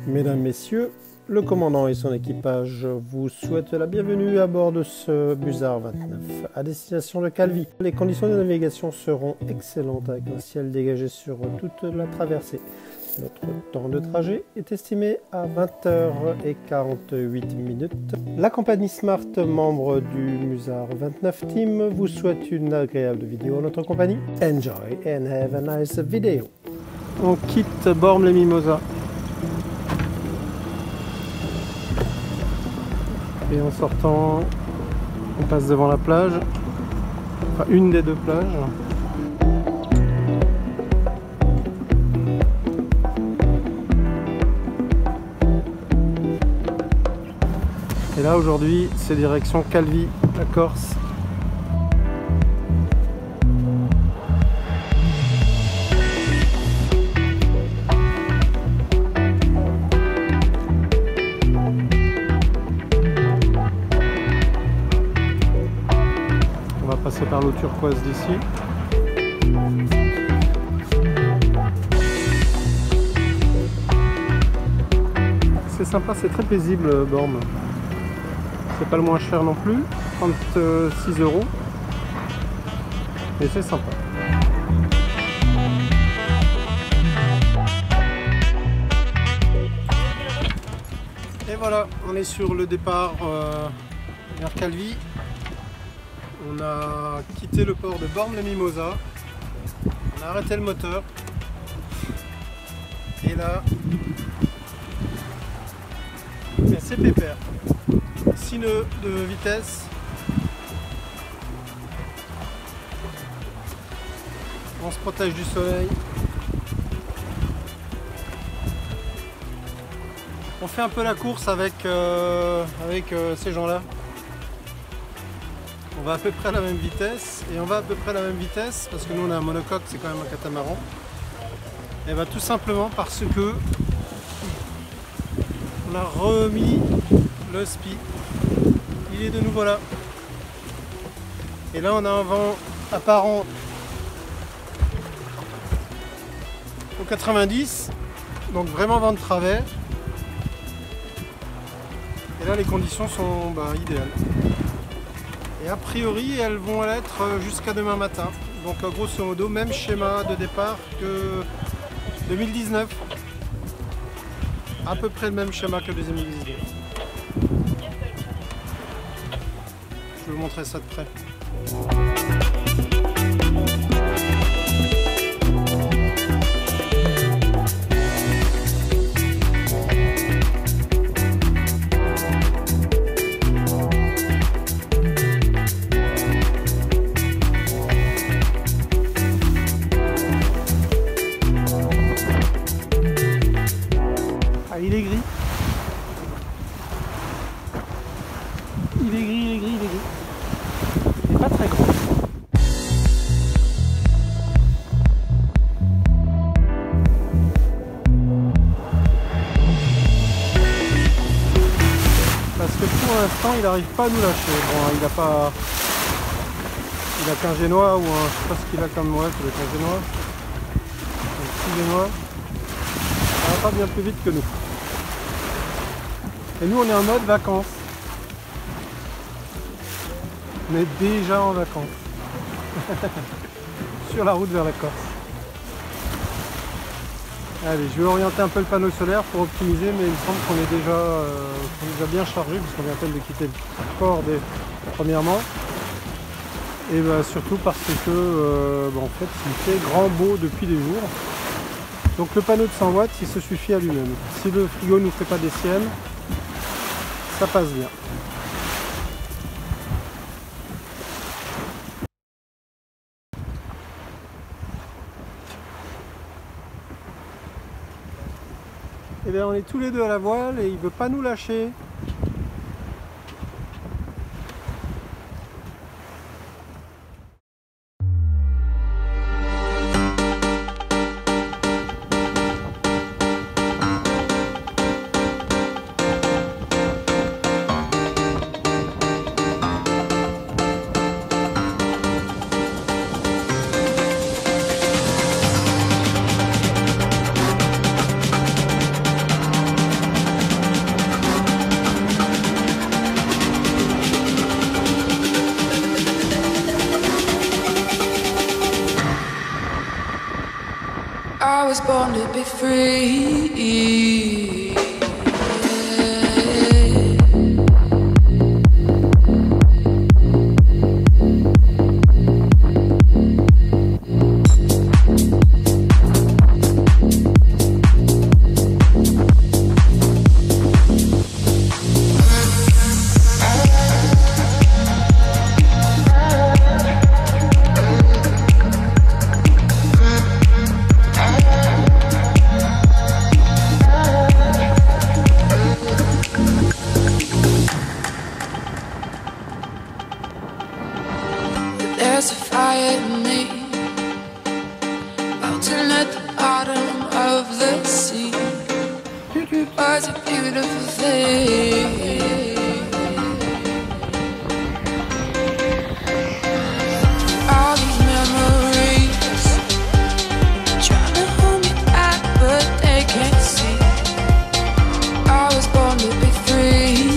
Mesdames, Messieurs, le commandant et son équipage vous souhaitent la bienvenue à bord de ce Musar 29 à destination de Calvi. Les conditions de navigation seront excellentes avec un ciel dégagé sur toute la traversée. Notre temps de trajet est estimé à 20h48. La compagnie Smart, membre du Musar 29 Team, vous souhaite une agréable vidéo en notre compagnie. Enjoy and have a nice video. On quitte Bormes-les-Mimosas. Et en sortant, on passe devant la plage, enfin une des deux plages. Et là aujourd'hui, c'est direction Calvi, la Corse. On va passer par l'eau turquoise d'ici. C'est sympa, c'est très paisible Bormes. C'est pas le moins cher non plus, 36 €. Mais c'est sympa. Et voilà, on est sur le départ vers Calvi. On a quitté le port de Bormes-les-Mimosas. On a arrêté le moteur. Et là, c'est pépère. 6 nœuds de vitesse. On se protège du soleil. On fait un peu la course avec ces gens-là. On va à peu près à la même vitesse. Et on va à peu près à la même vitesse parce que nous on a un monocoque, c'est quand même un catamaran. Et bah tout simplement parce que on a remis le spi. Il est de nouveau là. Et là on a un vent apparent au 90, donc vraiment vent de travers. Et là les conditions sont idéales. Et a priori elles vont l'être jusqu'à demain matin. Donc grosso modo même schéma de départ que 2019. À peu près le même schéma que 2019. Je vais vous montrer ça de près. Ah, il est gris. Il est gris, il est gris, il est gris. Il n'est pas très grand. Parce que pour l'instant, il n'arrive pas à nous lâcher. Bon, il a pas... Il a qu'un génois ou un... Je sais pas ce qu'il a comme moi, ça doit être un génois. Un petit génois. Ça va pas bien plus vite que nous. Et nous, on est en mode vacances. On est déjà en vacances. Sur la route vers la Corse. Allez, je vais orienter un peu le panneau solaire pour optimiser, mais il me semble qu'on est déjà bien chargé, puisqu'on vient à peine de quitter le port premièrement. Et surtout parce que en fait, il fait grand beau depuis des jours. Donc le panneau de 100 watts, il se suffit à lui-même. Si le frigo ne nous fait pas des siennes, ça passe bien. Et bien on est tous les deux à la voile et il ne veut pas nous lâcher. born to be free. There's a fire in me, mountain at the bottom of the sea. Was a beautiful thing. All these memories trying to hold me back, but they can't see. I was born to be free.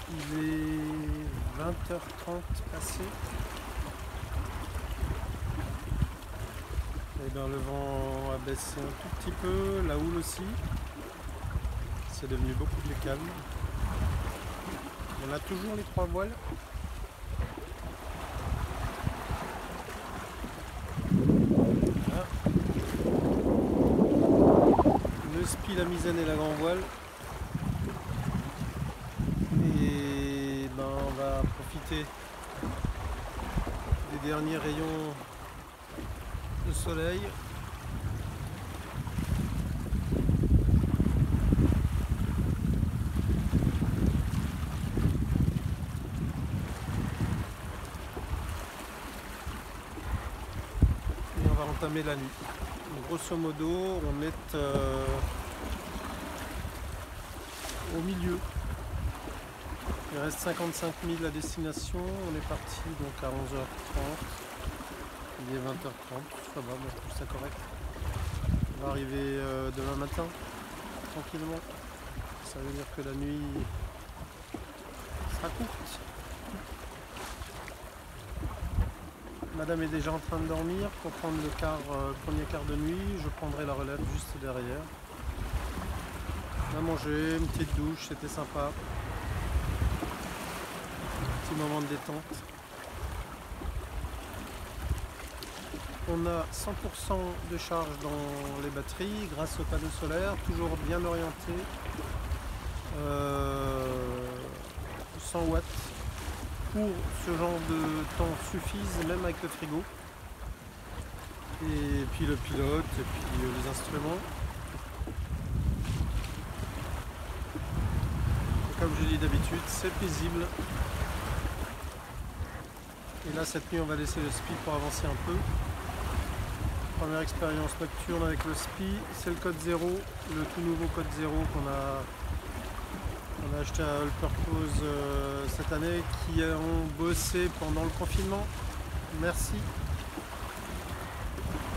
Il est 20h30 passé. Et bien le vent a baissé un tout petit peu, la houle aussi. C'est devenu beaucoup plus calme. On a toujours les 3 voiles. Voilà. Le spi, la misaine et la grand voile. Et ben on va profiter des derniers rayons de soleil. Et on va entamer la nuit. Donc, grosso modo, on est au milieu. Il reste 55 000 à destination, on est parti donc à 11h30, il est 20h30, ça va, moi je trouve ça correct. On va arriver demain matin, tranquillement, ça veut dire que la nuit sera courte. Madame est déjà en train de dormir, pour prendre le premier quart de nuit, je prendrai la relève juste derrière. On a mangé, une petite douche, c'était sympa. Petit moment de détente. On a 100% de charge dans les batteries grâce aux panneaux solaires, toujours bien orientés. 100 watts pour ce genre de temps suffisent, même avec le frigo. Et puis le pilote, et puis les instruments. Et comme je dis d'habitude, c'est paisible. Et là cette nuit on va laisser le SPI pour avancer un peu. Première expérience nocturne avec le SPI, c'est le code 0, le tout nouveau code 0 qu'on a acheté à All Purpose cette année, qui ont bossé pendant le confinement. Merci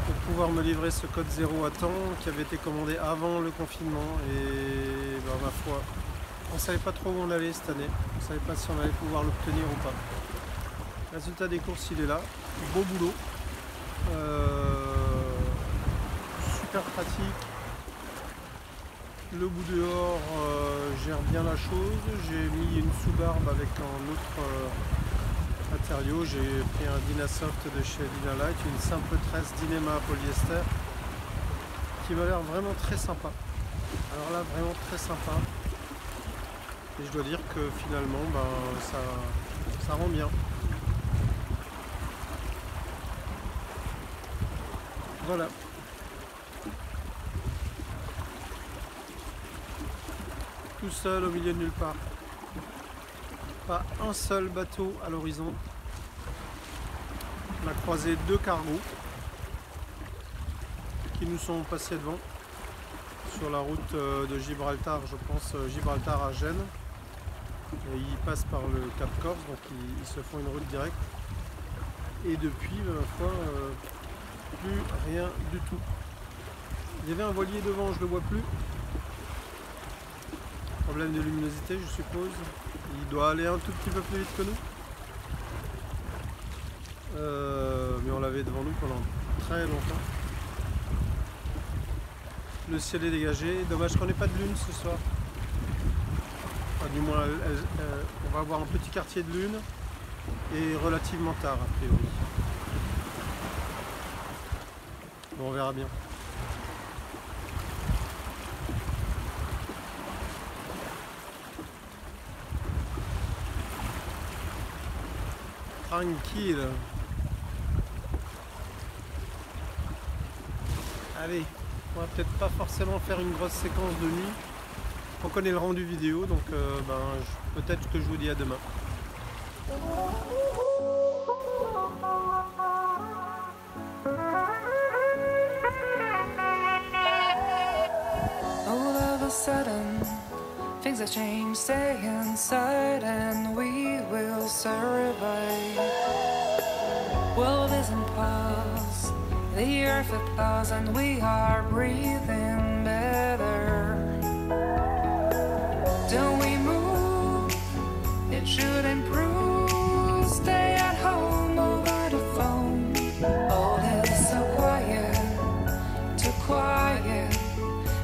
pour pouvoir me livrer ce code 0 à temps, qui avait été commandé avant le confinement. Et ben, ma foi, on ne savait pas trop où on allait cette année, on ne savait pas si on allait pouvoir l'obtenir ou pas. Résultat des courses, il est là, beau boulot, super pratique, le bout dehors gère bien la chose, j'ai mis une sous-barbe avec un autre matériau, j'ai pris un Dynasoft de chez Dynalight, une simple tresse Dynéma polyester, qui m'a l'air vraiment très sympa, alors là vraiment très sympa, et je dois dire que finalement ben, ça rend bien. Voilà. Tout seul au milieu de nulle part. Pas un seul bateau à l'horizon. On a croisé 2 cargos qui nous sont passés devant. sur la route de Gibraltar, je pense Gibraltar à Gênes. Et ils passent par le Cap Corse, donc ils se font une route directe. Et depuis, ma foi, plus rien du tout. Il y avait un voilier devant, je ne le vois plus. Problème de luminosité, je suppose. Il doit aller un tout petit peu plus vite que nous. Mais on l'avait devant nous pendant très longtemps. Le ciel est dégagé. Dommage qu'on n'ait pas de lune ce soir. Enfin, du moins, on va avoir un petit quartier de lune et relativement tard a priori. Bon, on verra bien. Tranquille. Allez, on va peut-être pas forcément faire une grosse séquence de nuit. On connaît le rendu vidéo, donc peut-être que je vous dis à demain. All of a sudden, things have changed. Stay inside and we will survive. World is in pause, the earth applauds, and we are breathing better. Don't we move? It should improve. Stay at home over the phone. All is so quiet, too quiet,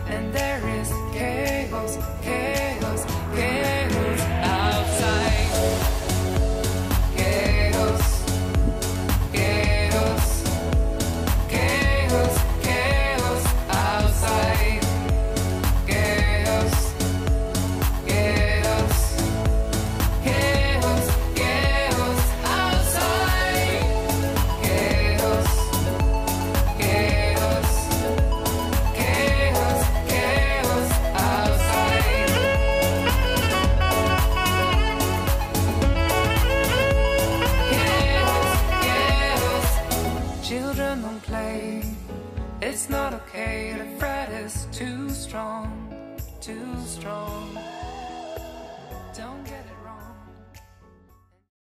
and there is chaos, chaos, chaos outside. Chaos, chaos, chaos, chaos outside. Chaos, chaos, chaos, chaos outside. Chaos, chaos, chaos, chaos outside. Chaos, chaos. Children don't play. It's not okay. The threat is too strong, too strong. Don't get